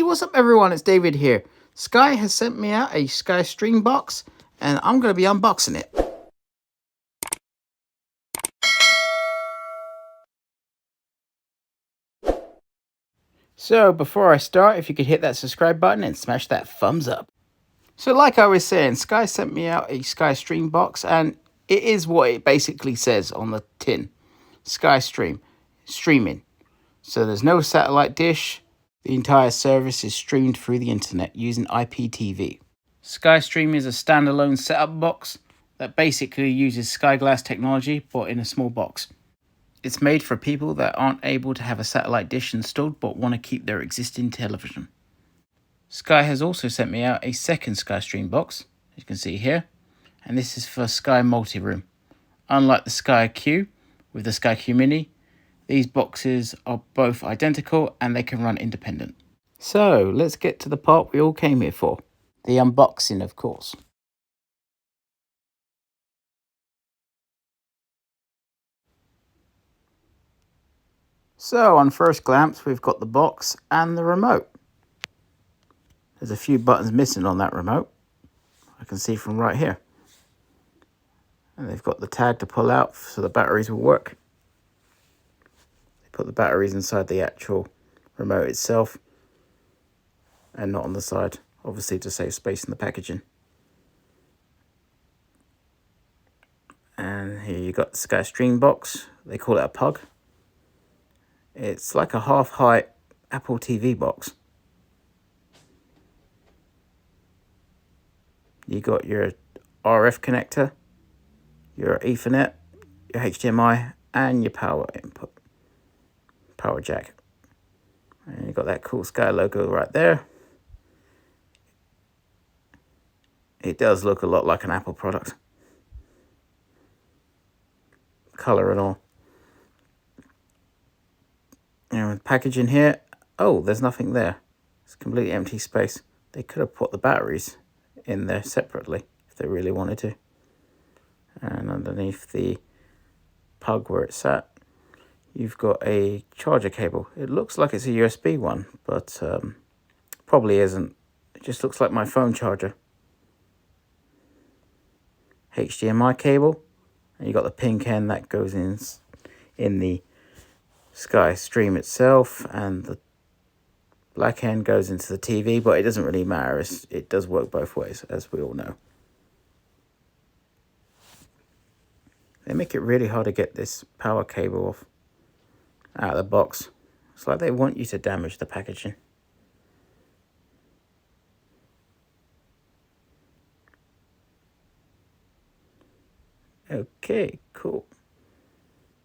what's up everyone, it's David here. Sky has sent me out a SkyStream box and I'm going to be unboxing it. So before I start, if you could hit that subscribe button and smash that thumbs up. So like I was saying, Sky sent me out a SkyStream box and it is what it basically says on the tin. SkyStream, streaming. So there's no satellite dish. The entire service is streamed through the internet using IPTV. SkyStream is a standalone setup box that basically uses Skyglass technology but in a small box. It's made for people that aren't able to have a satellite dish installed but want to keep their existing television. Sky has also sent me out a second SkyStream box, as you can see here, and this is for Sky Multi-Room. Unlike the SkyQ with the SkyQ Mini, these boxes are both identical and they can run independent. So let's get to the part we all came here for. The unboxing, of course. So on first glance, we've got the box and the remote. There's a few buttons missing on that remote. I can see from right here. And they've got the tag to pull out so the batteries will work. They put the batteries inside the actual remote itself and not on the side, obviously to save space in the packaging. And here you got the SkyStream box. They call it a pug. It's like a half-height Apple TV box. You got your RF connector, your Ethernet, your HDMI, and your power input, power jack. And you got that cool Sky logo right there. It does look a lot like an Apple product. Color and all. And with packaging here, oh, there's nothing there. It's completely empty space. They could have put the batteries in there separately if they really wanted to. And underneath the pug where it's at, you've got a charger cable. It looks like it's a USB one, but probably isn't. It just looks like my phone charger. HDMI cable, and you got the pink end that goes in the SkyStream itself, and the black end goes into the TV, but it doesn't really matter. It does work both ways, as we all know. They make it really hard to get this power cable off out of the box. It's like they want you to damage the packaging. Okay, cool.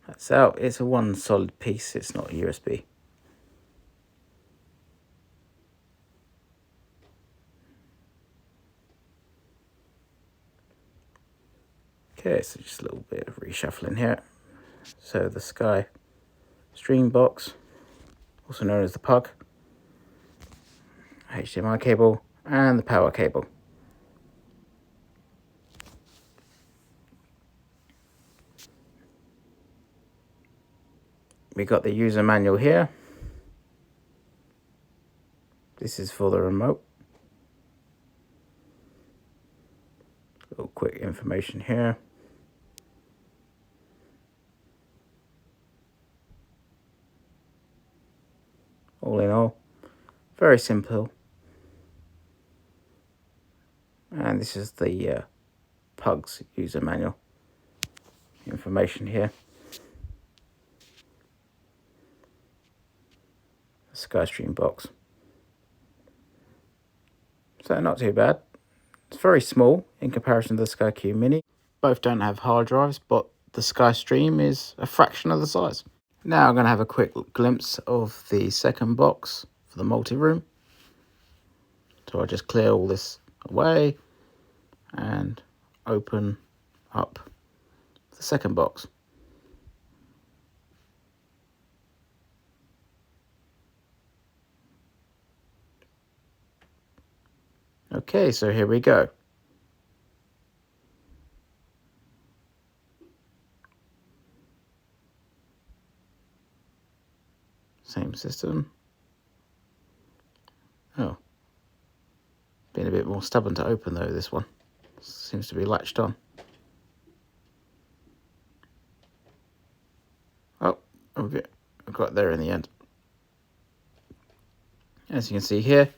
That's out. It's a one solid piece. It's not a USB. Okay, so just a little bit of reshuffling here. So the SkyStream box, also known as the pug, HDMI cable, and the power cable. We got the user manual here. This is for the remote. A little quick information here. All in all, very simple. And this is the pug's user manual information here. SkyStream box. So not too bad. It's very small in comparison to the SkyQ Mini. Both don't have hard drives, but the SkyStream is a fraction of the size. Now I'm going to have a quick glimpse of the second box for the multi-room. So I'll just clear all this away and open up the second box. Okay, so here we go. Same system. more stubborn to open though, this one. Seems to be latched on. Oh, okay. I got there in the end. As you can see here,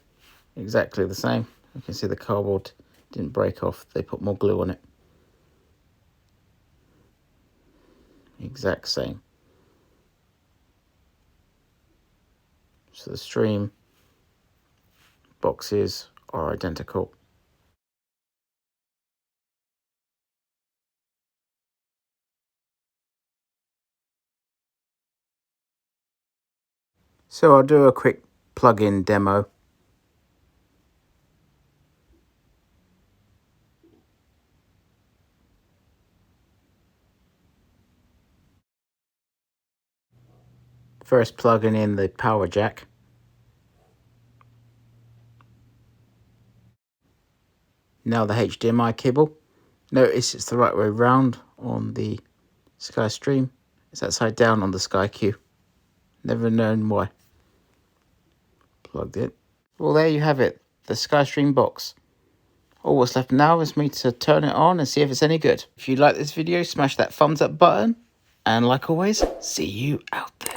exactly the same. You can see the cardboard didn't break off. They put more glue on it. Exact same. So the stream boxes are identical. So I'll do a quick plug-in demo. First plugging in the power jack. Now the HDMI cable. Notice it's the right way round on the SkyStream. It's upside down on the SkyQ. Never known why. Plugged it. Well, there you have it. The SkyStream box. All what's left now is me to turn it on and see if it's any good. If you like this video, smash that thumbs up button. And like always, see you out there.